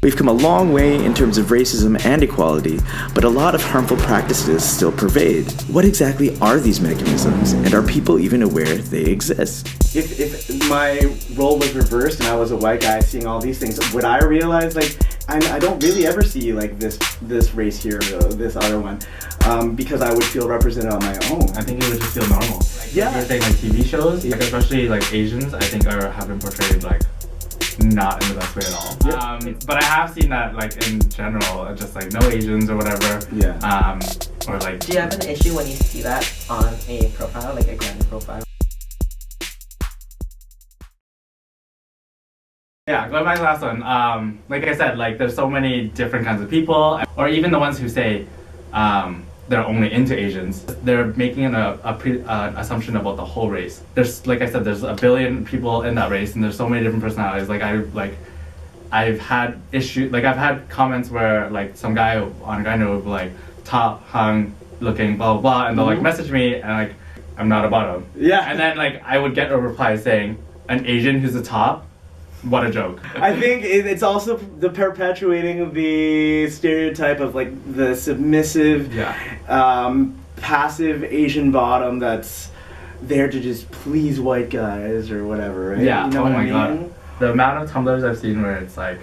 We've come a long way in terms of racism and equality, but a lot of harmful practices still pervade. What exactly are these mechanisms, and are people even aware they exist? If my role was reversed and I was a white guy seeing all these things, would I realize, like, I don't really ever see, like, this race here, this other one, because I would feel represented on my own. I think it would just feel normal. Like, yeah. You're saying, like, TV shows, like, especially, like, Asians, I think have been portrayed, like, not in the best way at all. Yep. But I have seen that, like, in general, just like no Asians or whatever. Yeah. Or like. Do you have an issue when you see that on a profile, like a grand profile? Yeah, going back to the last one. Like I said, like there's so many different kinds of people, or even the ones who say they're only into Asians. They're making an assumption about the whole race. There's, like I said, there's a billion people in that race, and there's so many different personalities. I've had I've had comments where like some guy on a guy note would be like top hung looking blah blah blah, and they'll like message me and like I'm not a bottom. Yeah. And then like I would get a reply saying an Asian who's a top. What a joke. I think it's also the perpetuating the stereotype of like the submissive, passive Asian bottom that's there to just please white guys or whatever, right? Yeah, you know oh my I mean? god. The amount of Tumblrs I've seen where it's like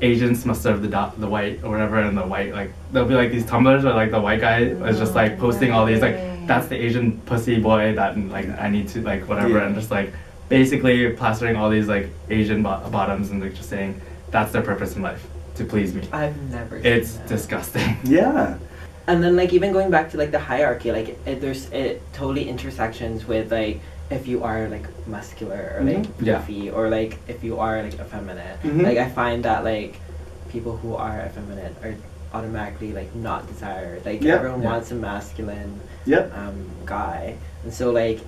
Asians must serve the white or whatever, and the white, like there'll be like these Tumblrs where like the white guy is just like posting all these like that's the Asian pussy boy that like I need to like whatever, and just like basically plastering all these like Asian bottoms and like just saying that's their purpose in life, to please me. I've never seen It's that. disgusting. Yeah. And then like even going back to like the hierarchy, like it totally intersections with like if you are like muscular or like beefy or like if you are like effeminate. Like I find that like people who are effeminate are automatically like not desired. Like everyone wants a masculine guy, and so like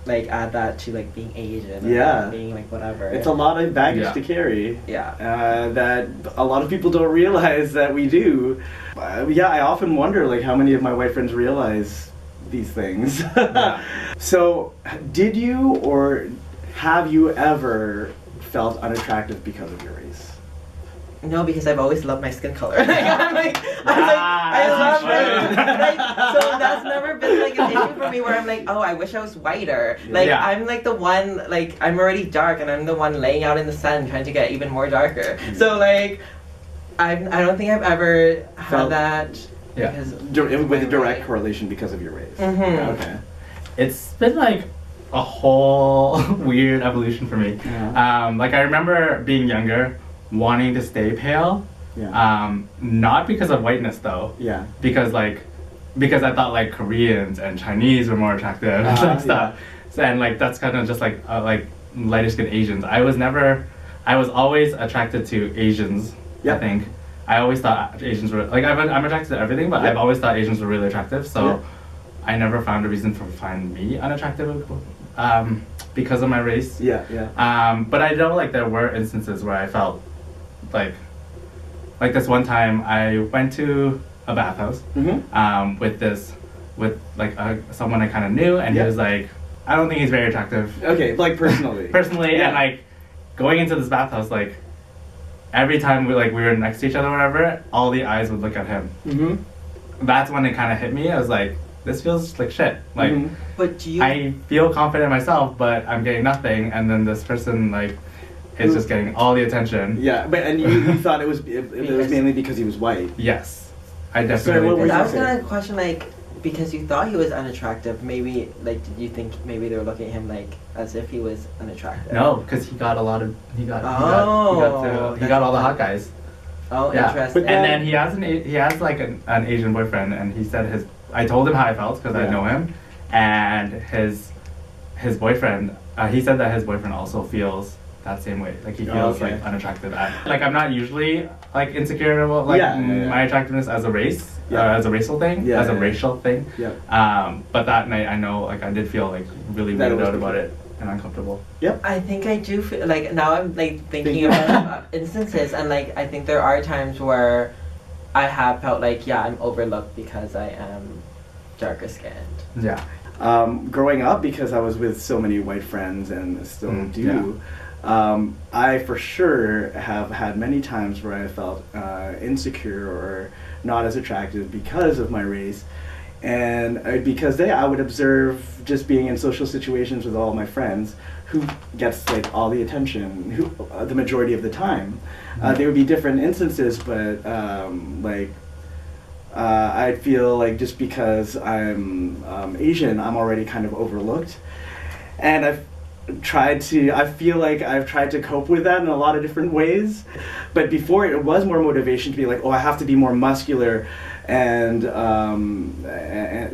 add that to like being Asian or being like whatever. It's a lot of baggage to carry. That a lot of people don't realize that we do. I often wonder like how many of my white friends realize these things. So did you or have you ever felt unattractive because of your race? No, because I've always loved my skin color. I love it. So that's never been like an issue for me where I'm like, oh, I wish I was whiter. Like I'm like the one, like I'm already dark and I'm the one laying out in the sun trying to get even more darker. So like, I don't think I've ever had that. Because with a direct correlation because of your race. Okay. It's been like a whole weird evolution for me. Like I remember being younger, wanting to stay pale, not because of whiteness though, because I thought like Koreans and Chinese were more attractive and stuff. So, and like that's kind of just like lighter skinned Asians. I was always attracted to Asians. I think I always thought Asians were like I'm attracted to everything, but I've always thought Asians were really attractive. So I never found a reason for finding me unattractive because of my race. But I know like there were instances where I felt like this one time I went to a bathhouse with someone I kind of knew, and he was like, I don't think he's very attractive. Okay, like personally. And like going into this bathhouse, like every time we were next to each other or whatever, all the eyes would look at him. That's when it kind of hit me. I was like, this feels like shit. Like, but I feel confident in myself, but I'm getting nothing, and then this person like is just getting all the attention. And you thought it was mainly because he was white. Yes, I definitely. And I was gonna question like, because you thought he was unattractive, maybe like did you think maybe they were looking at him like as if he was unattractive? No, because he got all the hot guys. Oh, interesting. And then he has like an Asian boyfriend, and he said I told him how I felt because I know him, and his boyfriend, he said that his boyfriend also feels that same way. Like he feels like unattractive. Like I'm not usually like insecure about like my attractiveness as a race, as a racial thing, racial thing. But that night I know like I did feel like really weirded out about it and uncomfortable. I think I do feel like now I'm like thinking about instances, and like I think there are times where I have felt like I'm overlooked because I am darker skinned. Yeah. Growing up, because I was with so many white friends and still do, I for sure have had many times where I felt insecure or not as attractive because of my race. And because I would observe just being in social situations with all of my friends who gets like all the attention the majority of the time. There would be different instances, but I feel like just because I'm Asian, I'm already kind of overlooked. And I feel like I've tried to cope with that in a lot of different ways. But before it was more motivation to be like, oh, I have to be more muscular and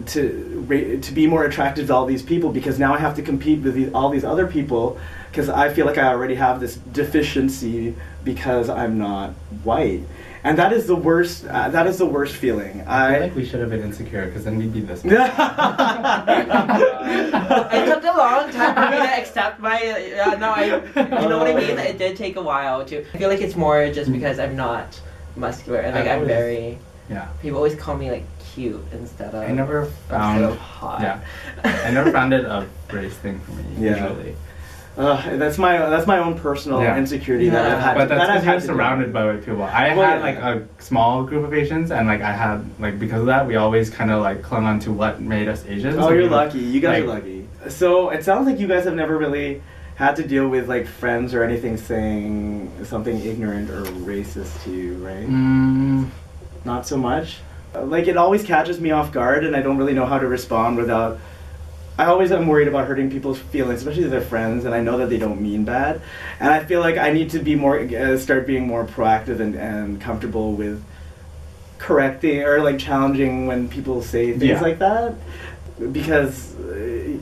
to be more attractive to all these people, because now I have to compete with all these other people, because I feel like I already have this deficiency because I'm not white. And that is the worst. That is the worst feeling. I feel like we should have been insecure, because then we'd be this. It took a long time for me to accept my. You know what I mean. It did take a while to. I feel like it's more just because I'm not muscular and like I'm very. Yeah. People always call me like cute instead of. I never found hot. Yeah. I never found it a race thing for me. Usually. That's my own personal insecurity that I've had. But that's because you're surrounded by white people. I had like a small group of Asians, and like I had like, because of that, we always kind of like clung on to what made us Asians. Oh, you're lucky. You guys are lucky. So it sounds like you guys have never really had to deal with like friends or anything saying something ignorant or racist to you, right? Not so much. Like it always catches me off guard, and I don't really know how to respond without. I always am worried about hurting people's feelings, especially their friends, and I know that they don't mean bad. And I feel like I need to be more, start being more proactive and comfortable with correcting or like challenging when people say things like that, because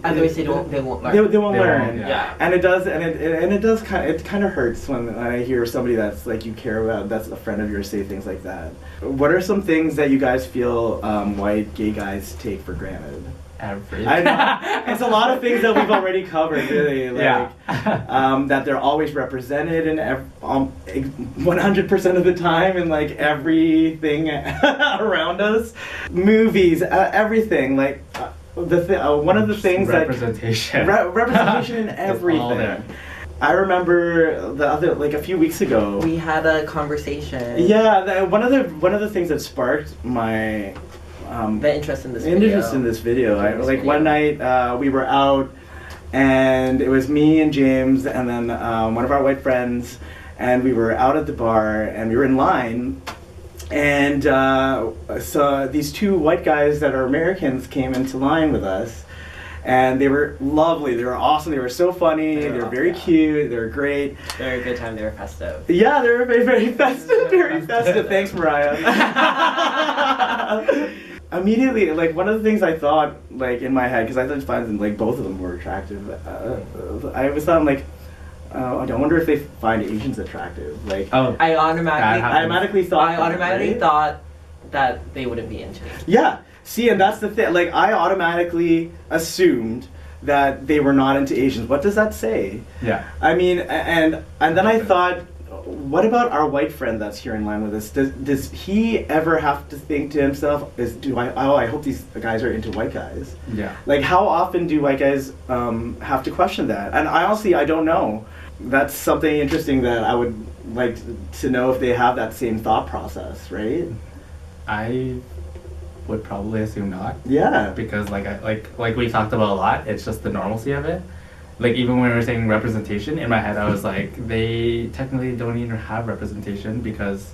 otherwise they won't learn. They won't learn. Yeah. And it does, and it kind of hurts when I hear somebody that's like you care about, that's a friend of yours, say things like that. What are some things that you guys feel white gay guys take for granted? Everything. I know. It's a lot of things that we've already covered, really. Like, that they're always represented in 100% of the time in like everything around us, movies, everything. Like one of the things representation. Representation in everything. I remember a few weeks ago we had a conversation. Yeah, one of the things that sparked my the interest in this video. One night we were out, and it was me and James and then one of our white friends, and we were out at the bar and we were in line, and so these two white guys that are Americans came into line with us, and they were lovely, they were awesome, they were so funny, they were very cute, they were great. They were a good time, they were festive. Yeah, they were very, very festive, very festive. Thanks, Mariah. Immediately, like one of the things I thought, like in my head, because I did find them, like both of them were attractive. I was thought, like, I wonder if they find Asians attractive. Like, I automatically thought that they wouldn't be into it. Yeah. See, and that's the thing. Like, I automatically assumed that they were not into Asians. What does that say? Yeah. I mean, and then I thought, what about our white friend that's here in line with us? Does he ever have to think to himself, I hope these guys are into white guys? Yeah. Like, how often do white guys have to question that? And I don't know. That's something interesting that I would like to know, if they have that same thought process, right? I would probably assume not. Yeah. Because like we talked about a lot, it's just the normalcy of it. Like, even when we were saying representation, in my head I was like, they technically don't even have representation because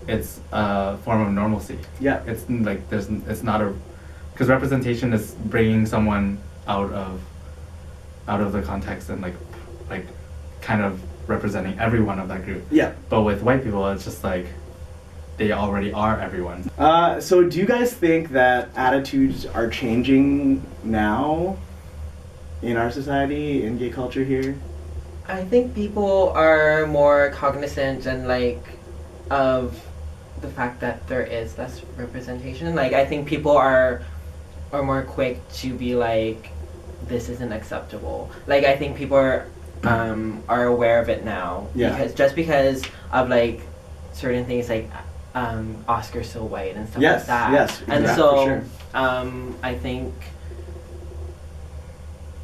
it's a form of normalcy. Yeah. It's like because representation is bringing someone out of the context and like kind of representing everyone of that group. Yeah. But with white people, it's just like they already are everyone. So do you guys think that attitudes are changing now in our society, in gay culture here? I think people are more cognizant and like of the fact that there is less representation. Like, I think people are more quick to be like, this isn't acceptable. Like, I think people are aware of it now. Yeah. Because of like certain things, like Oscar's so white and stuff like that. Yes. And yeah, so for sure. I think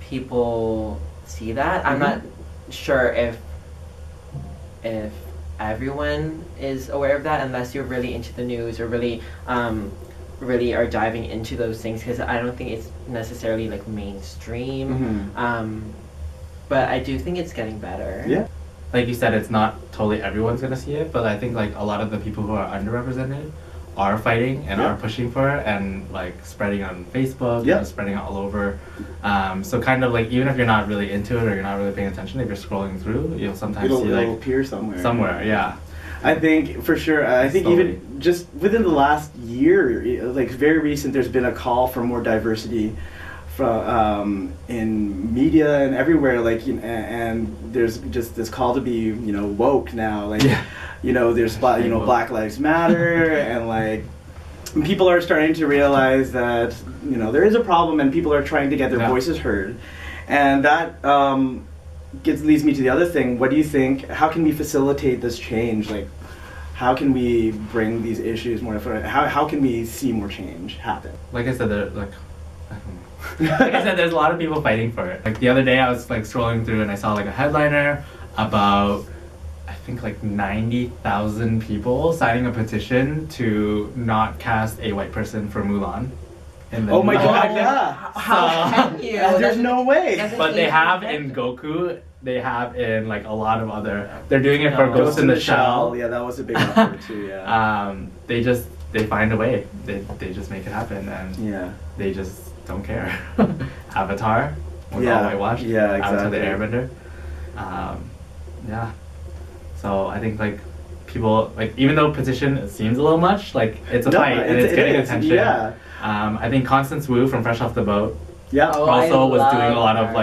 people see that. I'm not sure if everyone is aware of that, unless you're really into the news or really really are diving into those things, because I don't think it's necessarily like mainstream. But I do think it's getting better. Yeah. Like you said, it's not totally everyone's gonna see it, but I think like a lot of the people who are underrepresented are fighting and are pushing for it, and like spreading on Facebook, and spreading all over. So kind of like, even if you're not really into it or you're not really paying attention, if you're scrolling through, you'll sometimes see like it'll appear somewhere. Somewhere, yeah. I think for sure. I think Slowly. even just within the last year, like very recent, there's been a call for more diversity from in media and everywhere. Like, and there's just this call to be, woke now. Like, there's Black Lives Matter, and like people are starting to realize that there is a problem, and people are trying to get their voices heard, and that leads me to the other thing. What do you think? How can we facilitate this change? Like, how can we bring these issues more to front? How can we see more change happen? Like I said, like I said, there's a lot of people fighting for it. Like the other day, I was like scrolling through and I saw like a headliner about, I think like 90,000 people signing a petition to not cast a white person for Mulan. Oh my god, yeah. How can you? There's no way. But they have in Goku, they have in like a lot of other, they're doing it for Ghost in the Shell. Yeah, that was a big effort too, yeah. They find a way. They just make it happen, and they just don't care. Avatar was all whitewashed. Yeah, exactly. Avatar the Airbender. Yeah. So I think like people, like, even though petition seems a little much, like it's a fight and it's getting attention. Yeah. I think Constance Wu from Fresh Off the Boat also was doing a lot of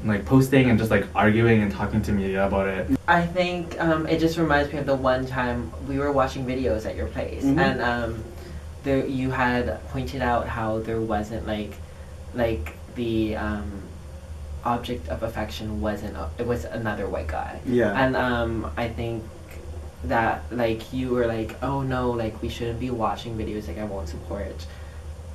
like posting and just like arguing and talking to media about it. I think it just reminds me of the one time we were watching videos at your place, and you had pointed out how there wasn't like the object of affection wasn't it was another white guy. Yeah. And I think that like you were like, oh no, like we shouldn't be watching videos, like I won't support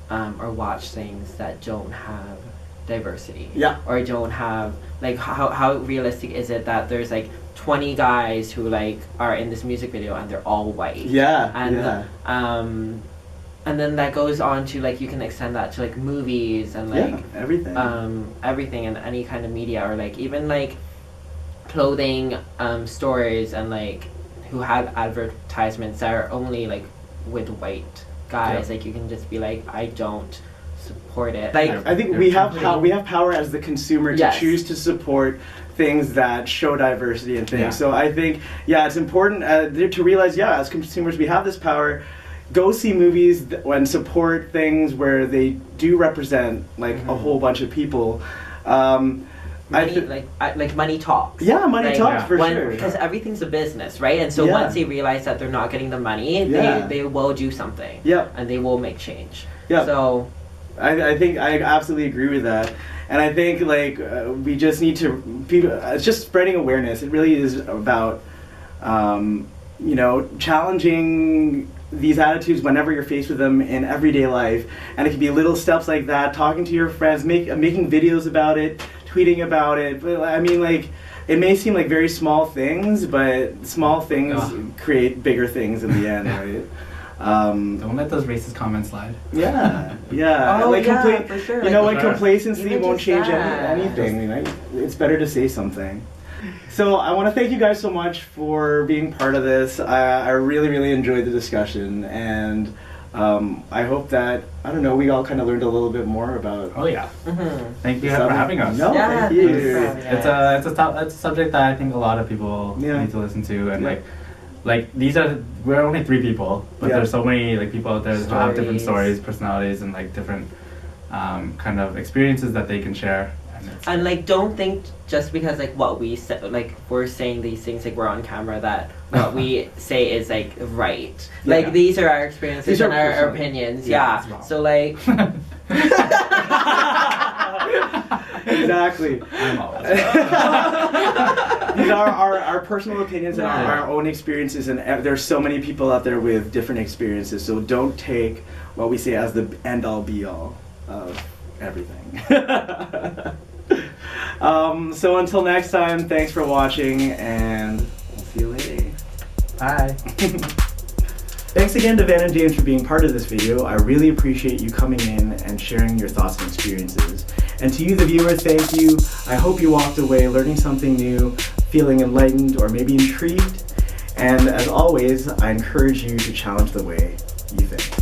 or watch things that don't have diversity. Yeah. Or don't have like how realistic is it that there's like 20 guys who like are in this music video and they're all white. Yeah. And and then that goes on to like, you can extend that to like movies and like everything and any kind of media, or like even like clothing stores and like who have advertisements that are only like with white guys. Like you can just be like, I don't support it. Like I think we have power as the consumer to choose to support things that show diversity and things. So I think it's important to realize as consumers we have this power. Go see movies and support things where they do represent like a whole bunch of people. Money talks. Yeah, money talks for sure. Because everything's a business, right? And so once they realize that they're not getting the money, they will do something. Yeah. And they will make change. Yeah. So I think I absolutely agree with that. And I think like we just need to it's just spreading awareness. It really is about challenging these attitudes whenever you're faced with them in everyday life, and it can be little steps like that, talking to your friends, making videos about it, tweeting about it. But I mean, like, it may seem like very small things, but small things create bigger things in the end, right? Don't let those racist comments slide. Yeah. For sure. Complacency won't change anything. Right? It's better to say something. So I want to thank you guys so much for being part of this. I really, really enjoyed the discussion, and I hope that, we all kind of learned a little bit more about... Oh yeah. Thank you for having us. No, thank you. It's a subject that I think a lot of people need to listen to, and we're only 3 people, but there's so many like people out there who have different stories, personalities, and like different kind of experiences that they can share. And like, don't think just because like what we say, like we're saying these things, like we're on camera, that what we say is like right. Like these are our experiences and our opinions. So like. Exactly. I'm always. These are our personal opinions and our own experiences, and there's so many people out there with different experiences. So don't take what we see as the end-all be-all of everything. So until next time, thanks for watching, and we'll see you later. Bye. Thanks again to Van and James for being part of this video. I really appreciate you coming in and sharing your thoughts and experiences. And to you, the viewers, thank you. I hope you walked away learning something new, feeling enlightened, or maybe intrigued. And as always, I encourage you to challenge the way you think.